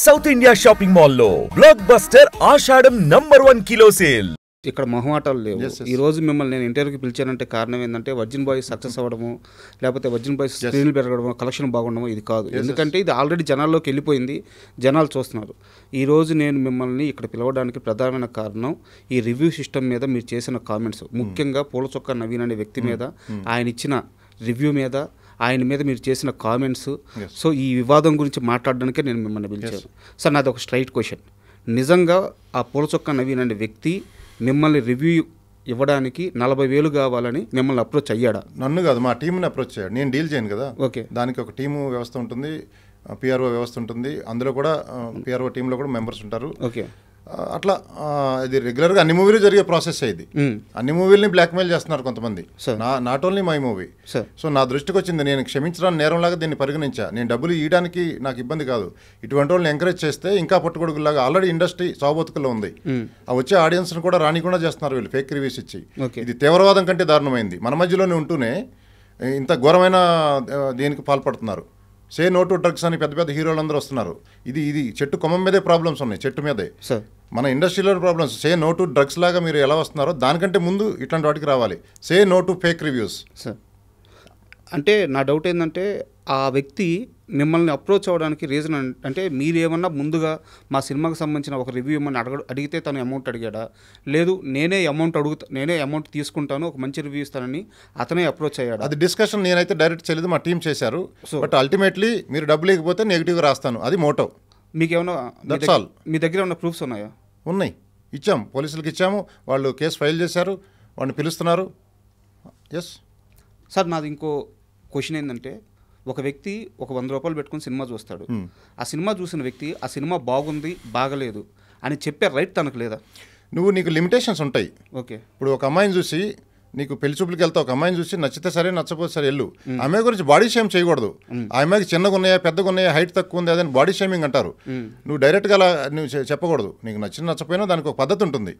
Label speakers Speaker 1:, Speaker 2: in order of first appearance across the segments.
Speaker 1: South India shopping mall లో block buster ఆషాఢం #1 kilo sale.
Speaker 2: ఇక్కడ మొహమాటాలు లేవు. ఈ రోజు మిమ్మల్ని నేను ఇంటర్వ్యూకి పిలిచానంటే కారణం ఏంటంటే వర్జిన్ బాయ్స్ సక్సెస్ అవ్వడము, లేకపోతే వర్జిన్ బాయ్స్ స్క్రీన్లు పెరగడము, కలెక్షన్ బాగుండము ఇది కాదు. ఎందుకంటే ఇది ఆల్రెడీ జనాల్లోకి వెళ్ళిపోయింది, జనాలు చూస్తున్నారు. ఈ రోజు నేను మిమ్మల్ని ఇక్కడ పిలవడానికి ప్రధానమైన కారణం ఈ రివ్యూ సిస్టమ్ మీద మీరు చేసిన కామెంట్స్, ముఖ్యంగా పూలచొక్క నవీన్ అనే వ్యక్తి మీద ఆయన ఇచ్చిన రివ్యూ మీద, ఆయన మీద మీరు చేసిన కామెంట్స్. సో ఈ వివాదం గురించి మాట్లాడడానికే నేను మిమ్మల్ని పిలిచాను. సార్ నాది ఒక స్ట్రైట్ క్వశ్చన్, నిజంగా ఆ పూలచొక్క నవీన్ అనే వ్యక్తి మిమ్మల్ని రివ్యూ ఇవ్వడానికి 40,000 కావాలని మిమ్మల్ని అప్రోచ్ అయ్యాడా?
Speaker 3: నన్ను కాదు, మా టీంని అప్రోచ్ అయ్యాడు. నేను డీల్ చేయను కదా.
Speaker 2: ఓకే,
Speaker 3: దానికి ఒక టీము వ్యవస్థ ఉంటుంది, పిఆర్ఓ వ్యవస్థ ఉంటుంది. అందులో కూడా పిఆర్ఓ టీంలో కూడా మెంబర్స్ ఉంటారు.
Speaker 2: ఓకే,
Speaker 3: అట్లా ఇది రెగ్యులర్గా అన్ని మూవీలు జరిగే ప్రాసెస్ ఇది. అన్ని మూవీలని బ్లాక్మెయిల్ చేస్తున్నారు కొంతమంది, not only my movie. So నా దృష్టికి వచ్చింది, నేను క్షమించడానికి నేరంలాగా దీన్ని పరిగణించా. నేను డబ్బులు ఇవ్వడానికి నాకు ఇబ్బంది కాదు. ఇటువంటి వాళ్ళని ఎంకరేజ్ చేస్తే ఇంకా పట్టుకొడుకులాగా ఆల్రెడీ ఇండస్ట్రీ సాగుబతుకుల్లో ఉంది. ఆ వచ్చే ఆడియన్స్ని కూడా రానికుండా చేస్తున్నారు వీళ్ళు, ఫేక్ రివ్యూస్ ఇచ్చి. ఇది తీవ్రవాదం కంటే దారుణమైంది. మన మధ్యలోనే ఉంటూనే ఇంత ఘోరమైన దీనికి పాల్పడుతున్నారు. సే నో టు డ్రగ్స్ అని పెద్ద పెద్ద హీరోలు అందరూ వస్తున్నారు. ఇది చెట్టు కొమ్మం మీదే ప్రాబ్లమ్స్ ఉన్నాయి, చెట్టు మీదే మన ఇండస్ట్రీలో problems. Say no to drugs లాగా మీరు ఎలా వస్తున్నారో దానికంటే ముందు ఇట్లాంటి వాటికి రావాలి. Say no to fake reviews.
Speaker 2: Sir అంటే నా డౌట్ ఏంటంటే ఆ వ్యక్తి మిమ్మల్ని అప్రోచ్ అవ్వడానికి రీజన్ అంటే మీరేమన్నా ముందుగా మా సినిమాకి సంబంధించిన ఒక రివ్యూ ఇమ్మని అడిగితే తను అమౌంట్ అడిగాడా, లేదు నేనే అమౌంట్ తీసుకుంటాను ఒక మంచి రివ్యూ ఇస్తానని అతనే అప్రోచ్ అయ్యాడు?
Speaker 3: అది డిస్కషన్ నేనైతే డైరెక్ట్ చేయలేదు, మా టీం చేశారు. బట్ అల్టిమేట్లీ మీరు డబ్బులు లేకపోతే నెగిటివ్గా రాస్తాను, అది మోటో.
Speaker 2: మీకేమన్నా
Speaker 3: దట్స్ ఆల్.
Speaker 2: మీ దగ్గర ఉన్న ప్రూఫ్స్ ఉన్నాయా?
Speaker 3: ఉన్నాయి, ఇచ్చాము, పోలీసులకు ఇచ్చాము. వాళ్ళు కేసు ఫైల్ చేశారు, వాళ్ళని పిలుస్తున్నారు. ఎస్
Speaker 2: సార్, నాది ఇంకో క్వశ్చన్ ఏంటంటే ఒక వ్యక్తి ఒక 100 రూపాయలు పెట్టుకుని సినిమా చూస్తాడు. ఆ సినిమా చూసిన వ్యక్తి ఆ సినిమా బాగుంది బాగలేదు అని చెప్పే రైట్ తనకు లేదా?
Speaker 3: నీకు లిమిటేషన్స్ ఉంటాయి.
Speaker 2: ఓకే,
Speaker 3: ఇప్పుడు ఒక అమ్మాయిని చూసి నీకు పెళ్లి చూపులకి వెళ్తావు, ఒక అమ్మాయిని చూసి నచ్చితే సరే నచ్చపోతే సరే వెళ్ళు. ఆ అమ్మాయి గురించి బాడీ షేమ్ చేయకూడదు. ఆ అమ్మాయికి చిన్నగా ఉన్నాయా పెద్దగా ఉన్నాయా హైట్ తక్కువ ఉంది అదని బాడీ షేమింగ్ అంటారు. నువ్వు డైరెక్ట్గా అలా నువ్వు చెప్పకూడదు. నీకు నచ్చపోయినా దానికి ఒక పద్ధతి ఉంటుంది.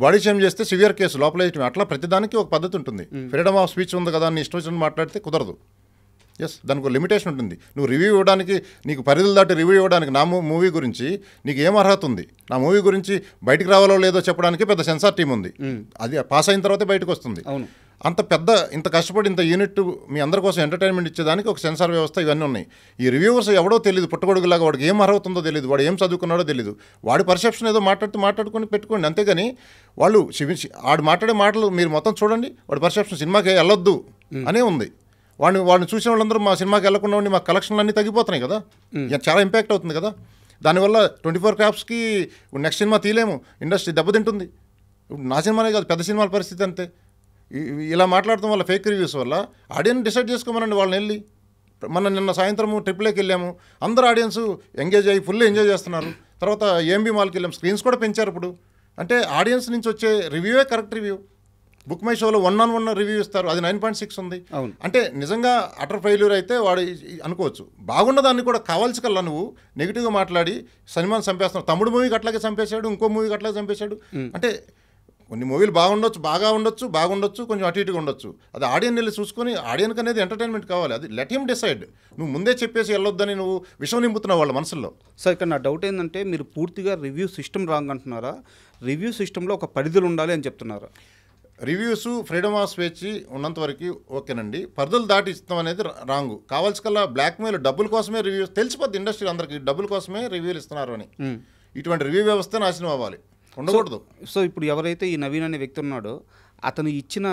Speaker 3: బాడీ షేమ్ చేస్తే సివియర్ కేసు లోపల వేయటం, అట్లా ప్రతిదానికి ఒక పద్ధతి ఉంటుంది. ఫ్రీడమ్ ఆఫ్ స్పీచ్ ఉంది కదా, నీ ఇష్టం వచ్చినట్టు మాట్లాడితే కుదరదు. ఎస్, దానికి ఒక లిమిటేషన్ ఉంటుంది. నువ్వు రివ్యూ ఇవ్వడానికి, నీకు పరిధులు దాటి రివ్యూ ఇవ్వడానికి నా మూవీ గురించి నీకు ఏం అర్హత ఉంది? నా మూవీ గురించి బయటకు రావాలో లేదో చెప్పడానికి పెద్ద సెన్సార్ టీం ఉంది. అది పాస్ అయిన తర్వాతే బయటకు వస్తుంది. అంత పెద్ద ఇంత కష్టపడి ఇంత యూనిట్ మీ అందరి కోసం ఎంటర్టైన్మెంట్ ఇచ్చేదానికి ఒక సెన్సార్ వ్యవస్థ ఇవన్నీ ఉన్నాయి. ఈ రివ్యూవర్స్ ఎవడో తెలియదు, పుట్టగొడుగులాగా వాడికి ఏం అర్హత ఉందో తెలియదు, వాడు ఏం చదువుకున్నాడో తెలియదు. వాడి పర్సెప్షన్ ఏదో మాట్లాడుకొని పెట్టుకోండి, అంతేగాని వాళ్ళు వాడు మాట్లాడే మాటలు మీరు మొత్తం చూడండి. వాడి పర్సెప్షన్ సినిమాకి వెళ్ళొద్దు అనే ఉంది. వాడిని చూసిన వాళ్ళందరూ మా సినిమాకి వెళ్ళకుండా ఉండి మా కలెక్షన్లు అన్నీ తగ్గిపోతున్నాయి కదా, చాలా ఇంపాక్ట్ అవుతుంది కదా. దానివల్ల 24 క్రాప్స్కి నెక్స్ట్ సినిమా తీయలేము, ఇండస్ట్రీ దెబ్బతింటుంది. నా సినిమానే కాదు, పెద్ద సినిమాల పరిస్థితి అంతే. ఇలా మాట్లాడటం వల్ల, ఫేక్ రివ్యూస్ వల్ల ఆడియన్స్ డిసైడ్ చేసుకోమనండి వాళ్ళని వెళ్ళి. నిన్న సాయంత్రము ట్రిప్లేకి వెళ్ళాము, అందరూ ఆడియన్స్ ఎంగేజ్ అయ్యి ఫుల్ ఎంజాయ్ చేస్తున్నారు. తర్వాత ఏఎంబీ మాల్కి వెళ్ళాము, స్క్రీన్స్ కూడా పెంచారు ఇప్పుడు. అంటే ఆడియన్స్ నుంచి వచ్చే రివ్యూవే కరెక్ట్ రివ్యూ. బుక్ మై షోలో 1-on-1 రివ్యూ ఇస్తారు, అది 9.6 ఉంది. అంటే నిజంగా అటర్ ఫెయిల్యూర్ అయితే వాడు అనుకోవచ్చు. బాగున్నదాన్ని కూడా కావాల్సి కల్లా నువ్వు నెగిటివ్గా మాట్లాడి సినిమాని చంపేస్తున్నావు. తమ్ముడు మూవీకి అట్లాగే చంపేశాడు, ఇంకో మూవీకి అట్లాగే చంపేశాడు. అంటే కొన్ని మూవీలు బాగుండొచ్చు, కొంచెం అటు ఇటుగా ఉండొచ్చు. అది ఆడియన్ వెళ్ళి చూసుకొని, ఆడియన్కి అనేది ఎంటర్టైన్మెంట్ కావాలి, అది లెట్ హిమ్ డిసైడ్. నువ్వు ముందే చెప్పేసి వెళ్ళొద్దని నువ్వు విషయం నింపుతున్నావు వాళ్ళ మనసుల్లో.
Speaker 2: సార్, ఇక్కడ నా డౌట్ ఏంటంటే మీరు పూర్తిగా రివ్యూ సిస్టమ్ రాంగ్ అంటున్నారా, రివ్యూ సిస్టంలో ఒక పరిధులు ఉండాలి అని చెప్తున్నారా?
Speaker 3: రివ్యూస్ ఫ్రీడమ్ ఆఫ్ స్పీచ్ ఉన్నంత వరకు ఓకేనండి, పరిధులు దాటి ఇస్తాం అనేది రాంగు. కావాల్సి కల్లా బ్లాక్మెయిల్, డబ్బుల కోసమే రివ్యూస్, తెలిసిపోద్ది ఇండస్ట్రీ అందరికీ డబ్బుల కోసమే రివ్యూలు ఇస్తున్నారు అని. ఇటువంటి రివ్యూ వ్యవస్థ నాశనం అవ్వాలి, ఉండకూడదు.
Speaker 2: సో ఇప్పుడు ఎవరైతే ఈ నవీన్ అనే వ్యక్తి ఉన్నాడో అతను ఇచ్చిన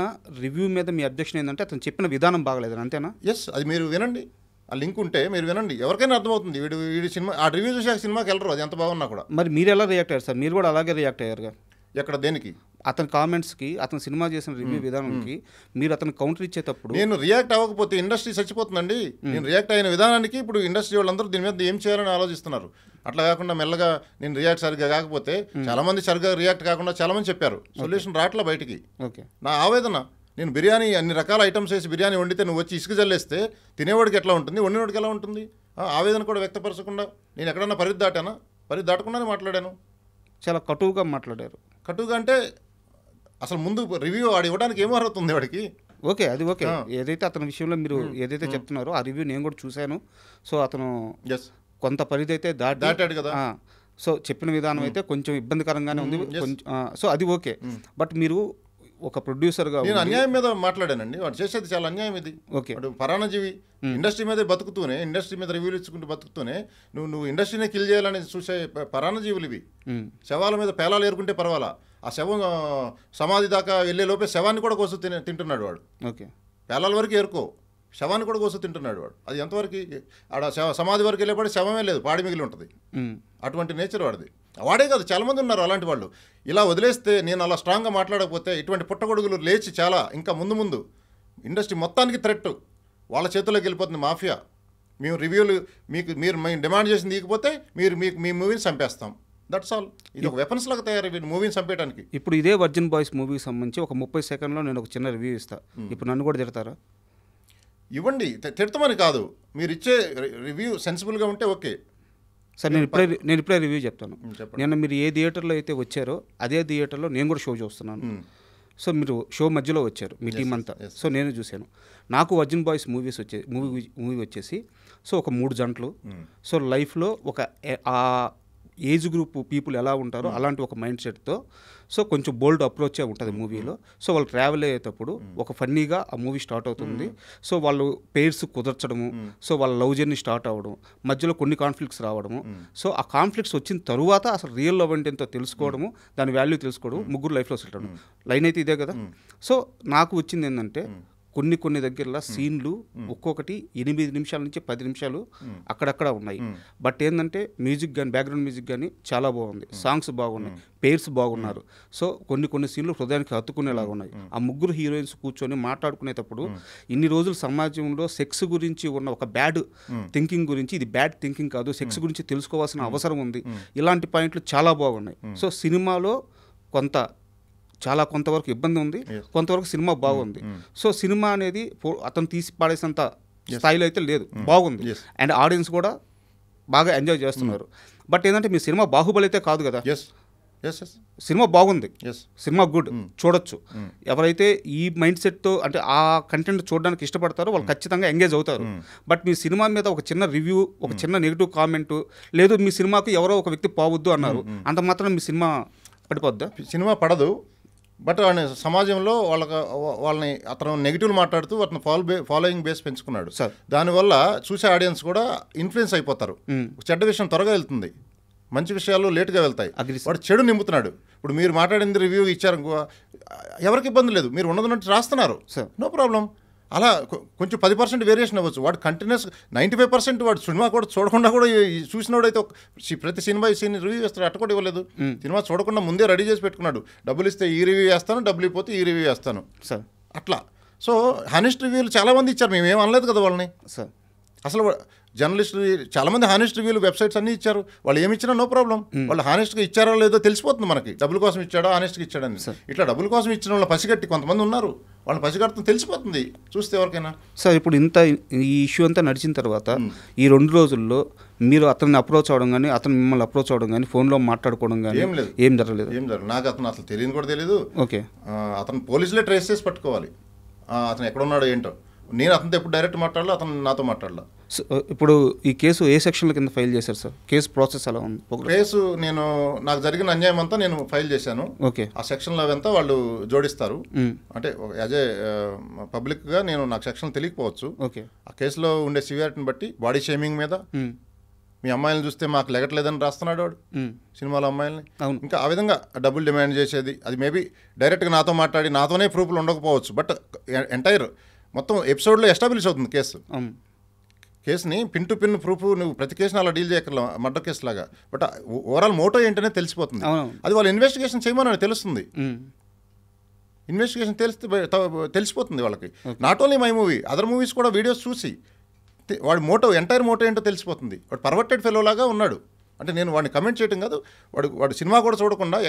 Speaker 2: రివ్యూ మీద మీ అబ్జెక్షన్ ఏంటంటే అతను చెప్పిన విధానం బాగలేదని, అంతేనా?
Speaker 3: ఎస్, అది మీరు వినండి, ఆ లింక్ ఉంటే మీరు వినండి, ఎవరికైనా అర్థమవుతుంది. వీడి సినిమా ఆ రివ్యూ చూసి సినిమాకి వెళ్ళరు, అది ఎంత బాగున్నా కూడా.
Speaker 2: మరి మీరు ఎలా రియాక్ట్ అయ్యారు సార్? మీరు కూడా అలాగే రియాక్ట్ అయ్యారుగా.
Speaker 3: ఎక్కడ, దేనికి?
Speaker 2: అతని కామెంట్స్కి, అతను సినిమా చేసిన రివ్యూ విధానానికి మీరు అతను కౌంటర్ ఇచ్చేటప్పుడు
Speaker 3: నేను రియాక్ట్ అవ్వకపోతే ఇండస్ట్రీ చచ్చిపోతుందండి. నేను రియాక్ట్ అయిన విధానానికి ఇప్పుడు ఇండస్ట్రీ వాళ్ళందరూ దీని మీద ఏం చేయాలని ఆలోచిస్తున్నారు. అట్లా కాకుండా మెల్లగా నేను రియాక్ట్ సరిగ్గా కాకపోతే చాలామంది సరిగ్గా రియాక్ట్ కాకుండా చాలామంది చెప్పారు, సొల్యూషన్ రావట్లే బయటికి.
Speaker 2: ఓకే,
Speaker 3: నా ఆవేదన, నేను బిర్యానీ అన్ని రకాల ఐటమ్స్ వేసి బిర్యానీ వండితే నువ్వు వచ్చి ఇసుక జల్లేస్తే తినేవాడికి ఎట్లా ఉంటుంది, వండినవాడికి ఎలా ఉంటుంది? ఆవేదన కూడా వ్యక్తపరచకుండా నేను ఎక్కడన్నా పరిధి దాటానా? పరిధి దాటకుండానే మాట్లాడాను.
Speaker 2: చాలా కటువుగా మాట్లాడారు.
Speaker 3: కటువుగా అంటే అసలు ముందు రివ్యూ వాడు ఇవ్వడానికి ఏమో అర్హత ఉంది వాడికి?
Speaker 2: ఓకే, అది ఓకే. ఏదైతే అతని విషయంలో మీరు ఏదైతే చెప్తున్నారో ఆ రివ్యూ నేను కూడా చూశాను. సో అతను కొంత పరిధి అయితే
Speaker 3: దాటాడు కదా.
Speaker 2: సో చెప్పిన విధానం అయితే కొంచెం ఇబ్బందికరంగానే ఉంది కొంచెం. సో అది ఓకే. బట్ మీరు ఒక ప్రొడ్యూసర్గా
Speaker 3: నేను అన్యాయం మీద మాట్లాడానండి. వాడు చేసేది చాలా అన్యాయం ఇది.
Speaker 2: ఓకే,
Speaker 3: వాడు పరాణజీవి ఇండస్ట్రీ మీదే బతుకుతూనే, ఇండస్ట్రీ మీద రివ్యూలు ఇచ్చుకుంటూ బతుకుతూనే నువ్వు ఇండస్ట్రీనే కిల్ చేయాలని చూసే పరాణజీవులు ఇవి. శవాల మీద పేలాలు ఏరుకుంటే పర్వాలా, ఆ శవం సమాధి దాకా వెళ్ళే లోపే శవాన్ని కూడా కోసు తింటున్నాడు వాడు.
Speaker 2: ఓకే,
Speaker 3: పేలాల వరకు ఏరుకో, శవాన్ని కూడా కోసు తింటున్నాడు వాడు. అది ఎంతవరకు ఆడ సమాధి వరకు వెళ్ళేపాటి శవమే లేదు, పాడి మిగిలి ఉంటుంది. అటువంటి నేచర్ వాడిది. వాడే కాదు, చాలామంది ఉన్నారు అలాంటి వాళ్ళు. ఇలా వదిలేస్తే, నేను అలా స్ట్రాంగ్గా మాట్లాడకపోతే ఇటువంటి పుట్టగొడుగులు లేచి చాలా ఇంకా ముందు ముందు ఇండస్ట్రీ మొత్తానికి థ్రెట్ వాళ్ళ చేతుల్లోకి వెళ్ళిపోతుంది. మాఫియా, మేము రివ్యూలు మీరు మేము డిమాండ్ చేసింది ఇకపోతే మీ మూవీని చంపేస్తాం. That's all. ఇది ఒక వెపన్స్ లాగా తయారైంది మూవీని చంపేయడానికి.
Speaker 2: ఇప్పుడు ఇదే వర్జిన్ బాయ్స్ మూవీకి సంబంధించి ఒక 30 సెకండ్లో నేను ఒక చిన్న రివ్యూ ఇస్తాను. ఇప్పుడు నన్ను కూడా తిడతారా?
Speaker 3: ఇవ్వండి, తిడతామని కాదు, మీరు ఇచ్చే రివ్యూ సెన్సిబుల్గా ఉంటే ఓకే
Speaker 2: సార్. నేను ఇప్పుడే రివ్యూ చెప్తాను. నిన్న మీరు ఏ థియేటర్లో అయితే వచ్చారో అదే థియేటర్లో నేను కూడా షో చూస్తున్నాను. సో మీరు షో మధ్యలో వచ్చారు మీ టీం అంతా. సో నేను చూశాను. నాకు వర్జిన్ బాయ్స్ మూవీ వచ్చేసి సో ఒక 3 జంటలు. సో లైఫ్లో ఒక ఆ ఏజ్ గ్రూప్ పీపుల్ ఎలా ఉంటారో అలాంటి ఒక మైండ్ సెట్తో సో కొంచెం బోల్డ్ అప్రోచే ఉంటుంది మూవీలో. సో వాళ్ళు ట్రావెల్ అయ్యేటప్పుడు ఒక ఫన్నీగా ఆ మూవీ స్టార్ట్ అవుతుంది. సో వాళ్ళు పేర్స్ కుదర్చడము, సో వాళ్ళ లవ్ జర్నీ స్టార్ట్ అవ్వడం, మధ్యలో కొన్ని కాన్ఫ్లిక్ట్స్ రావడము. సో ఆ కాన్ఫ్లిక్ట్స్ వచ్చిన తరువాత అసలు రియల్ లవ్ అంటే ఎంతో తెలుసుకోవడము, దాని వాల్యూ తెలుసుకోవడం, ముగ్గురు లైఫ్లో సెటిల్ అవ్వడం. లైన్ అయితే ఇదే కదా. సో నాకు వచ్చింది ఏంటంటే కొన్ని దగ్గరలో సీన్లు ఒక్కొక్కటి 8 నిమిషాల నుంచి 10 నిమిషాలు అక్కడక్కడ ఉన్నాయి. బట్ ఏంటంటే మ్యూజిక్ కానీ బ్యాక్గ్రౌండ్ మ్యూజిక్ కానీ చాలా బాగుంది, సాంగ్స్ బాగున్నాయి, పేర్స్ బాగున్నారు. సో కొన్ని సీన్లు హృదయానికి హత్తుకునేలాగా ఉన్నాయి. ఆ ముగ్గురు హీరోయిన్స్ కూర్చొని మాట్లాడుకునేటప్పుడు ఇన్ని రోజులు సమాజంలో సెక్స్ గురించి ఉన్న ఒక బ్యాడ్ థింకింగ్ గురించి, ఇది బ్యాడ్ థింకింగ్ కాదు, సెక్స్ గురించి తెలుసుకోవాల్సిన అవసరం ఉంది, ఇలాంటి పాయింట్లు చాలా బాగున్నాయి. సో సినిమాలో కొంతవరకు ఇబ్బంది ఉంది, కొంతవరకు సినిమా బాగుంది. సో సినిమా అనేది అతను తీసి పాడేసినంత స్థాయిలో అయితే లేదు, బాగుంది. అండ్ ఆడియన్స్ కూడా బాగా ఎంజాయ్ చేస్తున్నారు. బట్ ఏంటంటే మీ సినిమా బాహుబలి అయితే కాదు కదా. సినిమా బాగుంది, సినిమా గుడ్, చూడొచ్చు. ఎవరైతే ఈ మైండ్ సెట్తో అంటే ఆ కంటెంట్ చూడడానికి ఇష్టపడతారో వాళ్ళు ఖచ్చితంగా ఎంగేజ్ అవుతారు. బట్ మీ సినిమా మీద ఒక చిన్న రివ్యూ, ఒక చిన్న నెగిటివ్ కామెంటు, లేదు మీ సినిమాకు ఎవరో ఒక వ్యక్తి పోవద్దు అన్నారు, అంత మాత్రం మీ సినిమా పడిపోద్దా?
Speaker 3: సినిమా పడదు. బట్ సమాజంలో వాళ్ళని అతను నెగిటివ్ మాట్లాడుతూ అతను ఫాలోయింగ్ బేస్ పెంచుకున్నాడు. దానివల్ల చూసే ఆడియన్స్ కూడా ఇన్ఫ్లుయెన్స్ అయిపోతారు. చెడ్డ విషయం త్వరగా వెళ్తుంది, మంచి విషయాలు లేటుగా వెళ్తాయి. వాడు చెడు నింపుతున్నాడు. ఇప్పుడు మీరు మాట్లాడింది రివ్యూ ఇచ్చారు, ఎవరికి ఇబ్బంది లేదు, మీరు ఉన్నది రాస్తున్నారు, నో ప్రాబ్లం. అలా కొంచెం 10% వేరియేషన్ అవ్వచ్చు. వాడు కంటిన్యూస్ 95% వాడు సినిమా కూడా చూడకుండా కూడా చూసినోడైతే ప్రతి సినిమా రివ్యూ వేస్తాడు. అట్ట కూడా ఇవ్వలేదు, సినిమా చూడకుండా ముందే రెడీ చేసి పెట్టుకున్నాడు. డబ్బులు ఇస్తే ఈ రివ్యూ వేస్తాను, డబ్బులు ఇవ్వకపోతే ఈ రివ్యూ వేస్తాను సార్, అట్లా. సో హానెస్ట్ రివ్యూలు చాలామంది ఇచ్చారు, మేమేం అనలేదు కదా వాళ్ళని సార్. అసలు జర్నలిస్టులు చాలామంది హానెస్ట్ రివ్యూలు వెబ్సైట్స్ అన్నీ ఇచ్చారు. వాళ్ళు ఏమి ఇచ్చినా నో ప్రాబ్లం. వాళ్ళు హానెస్ట్గా ఇచ్చారో లేదో తెలిసిపోతుంది మనకి. డబ్బుల కోసం ఇచ్చాడో హానెస్ట్గా ఇచ్చాడని. ఇట్లా డబ్బుల కోసం ఇచ్చిన వాళ్ళు పసిగట్టి కొంతమంది ఉన్నారు, వాళ్ళ పసిగట్టడం తెలిసిపోతుంది చూస్తే ఎవరికైనా.
Speaker 2: సార్ ఇప్పుడు ఈ ఇష్యూ అంతా నడిచిన తర్వాత ఈ 2 రోజుల్లో మీరు అతన్ని అప్రోచ్ అవ్వడం కానీ, అతను మిమ్మల్ని అప్రోచ్ అవ్వడం కానీ, ఫోన్లో మాట్లాడుకోవడం కానీ ఏం జరగలేదు?
Speaker 3: నాకు అతను అసలు తెలియని కూడా తెలియదు.
Speaker 2: ఓకే,
Speaker 3: అతను పోలీసులే ట్రేస్ చేసి పట్టుకోవాలి అతను ఎక్కడున్నాడో ఏంటో. నేను అతనితో ఎప్పుడు డైరెక్ట్ మాట్లాడలా, అతను నాతో మాట్లాడలా.
Speaker 2: ఇప్పుడు ఈ కేసు ఏ సెక్షన్ల కింద ఫైల్ చేశారు సార్? కేసు ప్రాసెస్ ఎలా ఉంది?
Speaker 3: కేసు నాకు జరిగిన అన్యాయం అంతా నేను ఫైల్ చేశాను.
Speaker 2: ఓకే,
Speaker 3: ఆ సెక్షన్లో అంతా వాళ్ళు జోడిస్తారు. అంటే యాజ్ ఏ పబ్లిక్గా నాకు సెక్షన్ తెలియకపోవచ్చు.
Speaker 2: ఓకే, ఆ
Speaker 3: కేసులో ఉండే సివియారిటీని బట్టి బాడీ షేమింగ్ మీద, మీ అమ్మాయిలను చూస్తే మాకు లెగట్లేదని రాస్తున్నాడు వాడు సినిమాలో అమ్మాయిలని. ఇంకా ఆ విధంగా డబ్బులు డిమాండ్ చేసేది, అది మేబీ డైరెక్ట్గా నాతో మాట్లాడి నాతోనే ప్రూఫ్లు ఉండకపోవచ్చు. బట్ ఎంటైర్ మొత్తం ఎపిసోడ్లో ఎస్టాబ్లిష్ అవుతుంది కేసుని పిన్ టు పిన్ ప్రూఫ్. నువ్వు ప్రతి కేసుని అలా డీల్ చేయగల మర్డర్ కేసు లాగా. బట్ ఓవరాల్ మోటో ఏంటనే తెలిసిపోతుంది. అది వాళ్ళు ఇన్వెస్టిగేషన్ చేయమని తెలుస్తుంది. ఇన్వెస్టిగేషన్ తెలిసిపోతుంది వాళ్ళకి. Not only my movie, other movies కూడా వీడియోస్ చూసి వాడి ఎంటైర్ మోటో ఏంటో తెలిసిపోతుంది. వాడు పర్వర్టెడ్ ఫెలో లాగా ఉన్నాడు. అంటే నేను వాడిని కమెంట్ చేయడం కాదు, వాడు సినిమా కూడా చూడకుండా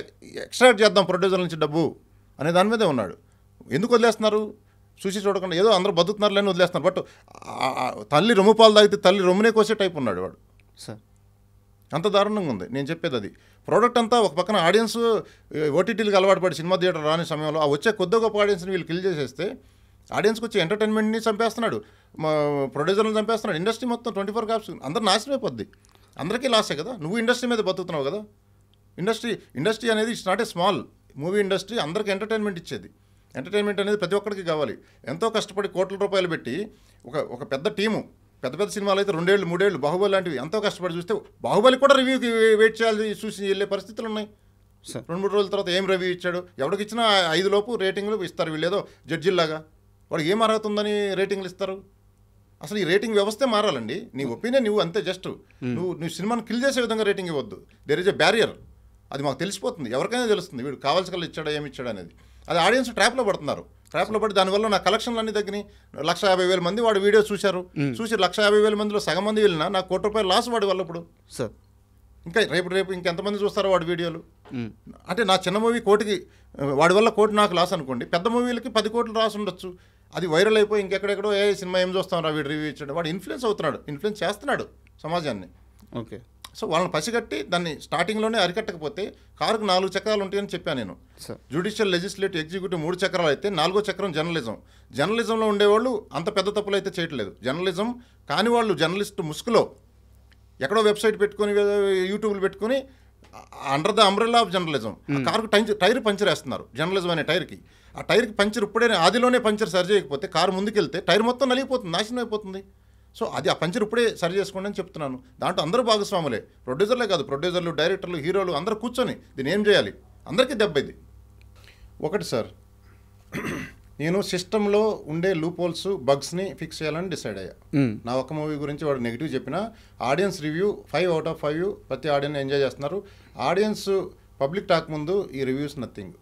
Speaker 3: ఎక్స్ట్రాక్ట్ చేద్దాం ప్రొడ్యూసర్ నుంచి డబ్బు అనే దాని మీదే ఉన్నాడు. ఎందుకు వదిలేస్తున్నారు? చూసి చూడకుండా ఏదో అందరూ బతుకుతున్నారు లేని వదిలేస్తున్నారు. బట్ తల్లి రొమ్ము పాలు తాగితే తల్లి రొమ్మునే కోసే టైప్ ఉన్నాడు వాడు సార్. అంత దారుణంగా ఉంది. నేను చెప్పేది అది. ప్రోడక్ట్ అంతా ఒక పక్కన ఆడియన్స్ ఓటీటీలకు అలవాటు పడి సినిమా థియేటర్ రాని సమయంలో ఆ వచ్చే కొద్ది గొప్ప ఆడియన్స్ని వీళ్ళు కిల్ చేసేస్తే ఆడియన్స్కి వచ్చి ఎంటర్టైన్మెంట్ని చంపేస్తున్నాడు, ప్రొడ్యూసర్ని చంపేస్తున్నాడు, ఇండస్ట్రీ మొత్తం 24 కాప్స్ అందరూ నాశనం అయిపోద్ది. అందరికీ లాసే కదా. నువ్వు ఇండస్ట్రీ మీద బతుకుతున్నావు కదా. ఇండస్ట్రీ అనేది it's not a small. Movie industry అందరికీ ఎంటర్టైన్మెంట్ ఇచ్చేది. ఎంటర్టైన్మెంట్ అనేది ప్రతి ఒక్కరికి కావాలి. ఎంతో కష్టపడి కోట్ల రూపాయలు పెట్టి ఒక పెద్ద టీము, పెద్ద సినిమాలు అయితే 2 ఏళ్ళు 3 ఏళ్ళు, బాహుబలి లాంటివి ఎంతో కష్టపడి చూస్తే బాహుబలి కూడా రివ్యూకి వెయిట్ చేయాలి, చూసి వెళ్ళే పరిస్థితులు ఉన్నాయి. 2-3 రోజుల తర్వాత ఏం రివ్యూ ఇచ్చాడు, ఎవరికి ఇచ్చినా 5 లోపు రేటింగ్లు ఇస్తారు. వీళ్ళేదో జడ్జిల్లాగా వాడికి ఏం అర్హత ఉందని రేటింగ్లు ఇస్తారు. అసలు ఈ రేటింగ్ వ్యవస్థే మారాలండి. నీ ఒపీనియన్ నువ్వు అంతే, జస్ట్ నువ్వు సినిమాను కిల్ చేసే విధంగా రేటింగ్ ఇవ్వద్దు. There is a barrier. అది మాకు తెలిసిపోతుంది, ఎవరికైనా తెలుస్తుంది వీడు కావాల్సిన ఇచ్చాడా ఏమి ఇచ్చాడా అనేది. అది ఆడియన్స్ ట్రాప్లో పడుతున్నారు. ట్రాప్లో పడి దానివల్ల నా కలెక్షన్లు అన్నీ తగ్గినాయి. 150,000 మంది వాడు వీడియో చూసి 150,000 మందిలో సగం మంది వెళ్ళినా నాకు ₹1 లాస్ వాడి వల్ల. ఇప్పుడు
Speaker 2: సార్
Speaker 3: ఇంకా రేపు ఇంకెంతమంది చూస్తారో వాడి వీడియోలు. అంటే నా చిన్న మూవీ కోటికి, వాడి వల్ల 1 కోటి నాకు లాస్ అనుకోండి. పెద్ద మూవీలకి 10 కోట్లు రాసి ఉండొచ్చు. అది వైరల్ అయిపోయి ఇంకెక్కడెక్కడో ఏ సినిమా ఏం చూస్తాం రా వీడు రివ్యూ ఇచ్చాడు. వాడు ఇన్ఫ్లుయెన్స్ అవుతున్నాడు, ఇన్ఫ్లుయెన్స్ చేస్తున్నాడు సమాజాన్ని.
Speaker 2: ఓకే.
Speaker 3: సో వాళ్ళని పసిగట్టి దాన్ని స్టార్టింగ్లోనే అరికట్టకపోతే కారుకు 4 చక్రాలు ఉంటాయని చెప్పాను నేను. జ్యుడిషియల్, లెజిస్లేటివ్, ఎగ్జిక్యూటివ్ 3 చక్రాలు అయితే 4వ చక్రం జర్నలిజంలో ఉండేవాళ్ళు అంత పెద్ద తప్పులు అయితే చేయట్లేదు. జర్నలిజం కాని వాళ్ళు జర్నలిస్ట్ ముసుగులో ఎక్కడో వెబ్సైట్ పెట్టుకొని యూట్యూబ్లు పెట్టుకొని under the umbrella of journalism కారుకు టైర్ పంచర్ వేస్తున్నారు. జర్నలిజం అనే టైర్కి, ఆ టైర్కి పంచర్ ఇప్పుడే ఆదిలోనే పంచర్ సరి చేయకపోతే కారు ముందుకెళ్తే టైర్ మొత్తం నలిగిపోతుంది, నాశనం అయిపోతుంది. సో అది ఆ పంచర్ ఇప్పుడే సరి చేసుకోండి అని చెప్తున్నాను. దాంట్లో అందరూ భాగస్వాములే, ప్రొడ్యూసర్లే కాదు, ప్రొడ్యూసర్లు, డైరెక్టర్లు, హీరోలు అందరూ కూర్చొని దీన్ని ఏం చేయాలి, అందరికీ దెబ్బ ఇది. ఒకటి సార్, నేను సిస్టంలో ఉండే లూప్ హోల్స్, బగ్స్ని ఫిక్స్ చేయాలని డిసైడ్ అయ్యా. నా ఒక్క మూవీ గురించి వాడు నెగిటివ్ చెప్పినా ఆడియన్స్ రివ్యూ 5/5 ప్రతి ఆడియన్స్ ఎంజాయ్ చేస్తున్నారు. ఆడియన్స్ పబ్లిక్ టాక్ ముందు ఈ రివ్యూస్ నథింగ్.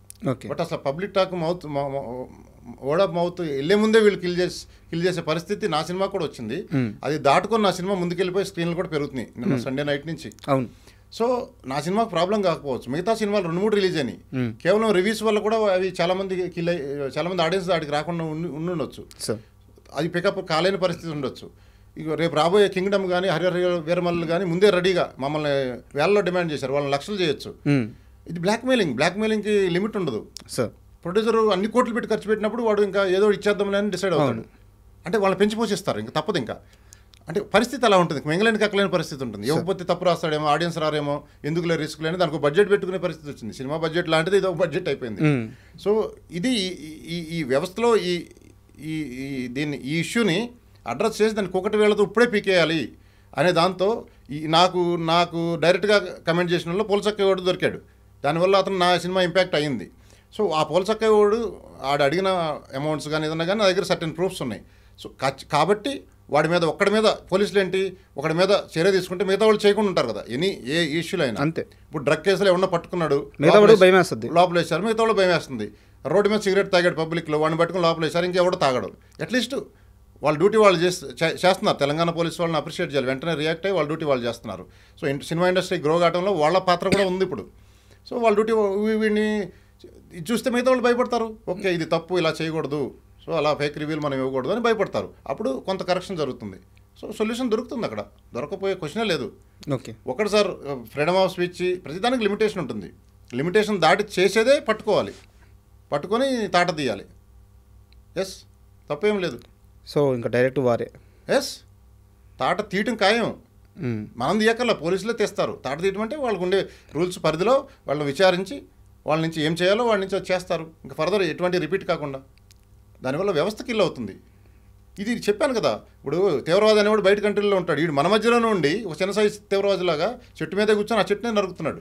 Speaker 3: బట్ అసలు public talk word of mouth వెళ్ళే ముందే వీళ్ళు కిల్ చేసే పరిస్థితి నా సినిమా కూడా వచ్చింది. అది దాటుకొని నా సినిమా ముందుకెళ్ళిపోయి స్క్రీన్లు కూడా పెరుగుతున్నాయి నిన్న సండే నైట్ నుంచి. అవును. సో నా సినిమాకు ప్రాబ్లం కాకపోవచ్చు, మిగతా సినిమాలు 2-3 రిలీజ్ అయినాయి. కేవలం రివ్యూస్ వల్ల కూడా అవి చాలామంది ఆడియన్స్ దాటికి రాకుండా ఉండొచ్చు. అది పికప్ కాలేని పరిస్థితి ఉండొచ్చు. ఇక రేపు రాబోయే కింగ్డమ్ కానీ, హరిహర వీరమల్లు కానీ ముందే రెడీగా మమ్మల్ని వేలలో డిమాండ్ చేశారు, వాళ్ళని లక్షలు చేయొచ్చు. ఇది బ్లాక్మెయిలింగ్కి లిమిట్ ఉండదు. ప్రొడ్యూసర్ అన్ని కోట్లు పెట్టి ఖర్చు పెట్టినప్పుడు వాడు ఇంకా ఏదో ఇచ్చేద్దామని అని డిసైడ్ అవుతాడు. అంటే వాళ్ళని పెంచి పోషిస్తారు, ఇంకా తప్పదు. ఇంకా అంటే పరిస్థితి అలా ఉంటుంది, మింగలేని కక్కలేని పరిస్థితి ఉంటుంది. ఇవ్వకపోతే తప్పు రాస్తాడేమో, ఆడియన్స్ రారేమో, ఎందుకులే రిస్క్ లేని దానికి బడ్జెట్ పెట్టుకునే పరిస్థితి వచ్చింది. సినిమా బడ్జెట్ లాంటిది ఇది ఒక బడ్జెట్ అయిపోయింది. సో ఇది ఈ వ్యవస్థలో ఈ ఇష్యూని అడ్రస్ చేసి దానికి ఒకటి వేళతో ఇప్పుడే పీకేయాలి అనే దాంతో నాకు డైరెక్ట్గా కమెంట్ చేసిన వాళ్ళు పోల్చక్కేవాడు దొరికాడు. దానివల్ల అతను నా సినిమా ఇంపాక్ట్ అయ్యింది. సో ఆ పోల్చక్కేవాడు అడిగిన అమౌంట్స్ కానీ ఏదన్నా కానీ నా దగ్గర సర్టెన్ ప్రూఫ్స్ ఉన్నాయి. సో కాబట్టి వాడి మీద ఒక్కడి మీద పోలీసులు ఏంటి ఒకడి మీద చర్య తీసుకుంటే మిగతా వాళ్ళు చేయకుండా ఉంటారు కదా, ఏ ఇష్యూలో అయినా. అంతే. ఇప్పుడు డ్రగ్ కేసులో ఏమన్నా పట్టుకున్నాడు, లోపల వేశారు, మిగతా వాళ్ళు భయం వేస్తుంది. రోడ్డు మీద సిగరెట్ తాగాడు పబ్లిక్లో, వాడిని పట్టుకుని లోపల వేశారు, ఇంకెవడో తాగాడు. అట్లీస్ట్ వాళ్ళ డ్యూటీ వాళ్ళు చేస్తున్నారు. తెలంగాణ పోలీసు వాళ్ళని అప్రిషియేట్ చేయాలి, వెంటనే రియాక్ట్ అయ్యి వాళ్ళ డ్యూటీ వాళ్ళు చేస్తున్నారు. సో సినిమా ఇండస్ట్రీ గ్రో కావడంలో వాళ్ళ పాత్ర కూడా ఉంది ఇప్పుడు. సో వాళ్ళ డ్యూటీ వీడిని చూస్తే మిగతా వాళ్ళు భయపడతారు, ఓకే ఇది తప్పు, ఇలా చేయకూడదు, సో అలా ఫేక్ రివ్యూలు మనం ఇవ్వకూడదు అని భయపడతారు. అప్పుడు కొంత కరెక్షన్ జరుగుతుంది. సో సొల్యూషన్ దొరుకుతుంది, అక్కడ దొరకపోయే క్వశ్చనే లేదు. ఓకే, ఒకటి సార్, ఫ్రీడమ్ ఆఫ్ స్పీచ్ ప్రతిదానికి లిమిటేషన్ ఉంటుంది. లిమిటేషన్ దాటి చేసేదే పట్టుకొని తాట తీయాలి. ఎస్, తప్పేం లేదు.
Speaker 2: సో ఇంకా డైరెక్ట్ వారే
Speaker 3: ఎస్, తాట తీయటం ఖాయం. మనం తీయక్కర్లా, పోలీసులే తీస్తారు. తాట తీయటం అంటే వాళ్ళకు ఉండే రూల్స్ పరిధిలో వాళ్ళని విచారించి వాళ్ళ నుంచి ఏం చేయాలో వాళ్ళ నుంచి చేస్తారు. ఇంకా ఫర్దర్ ఎటువంటి రిపీట్ కాకుండా. దానివల్ల వ్యవస్థ కిల్ అవుతుంది. ఇది చెప్పాను కదా, ఇప్పుడు తీవ్రవాది అనేవాడు బయట కంట్రీలో ఉంటాడు, వీడు మన మధ్యలోనే ఉండి ఒక చిన్న సైజు తీవ్రవాదిలాగా చెట్టు మీదే కూర్చొని ఆ చెట్టునే నరుకుతున్నాడు.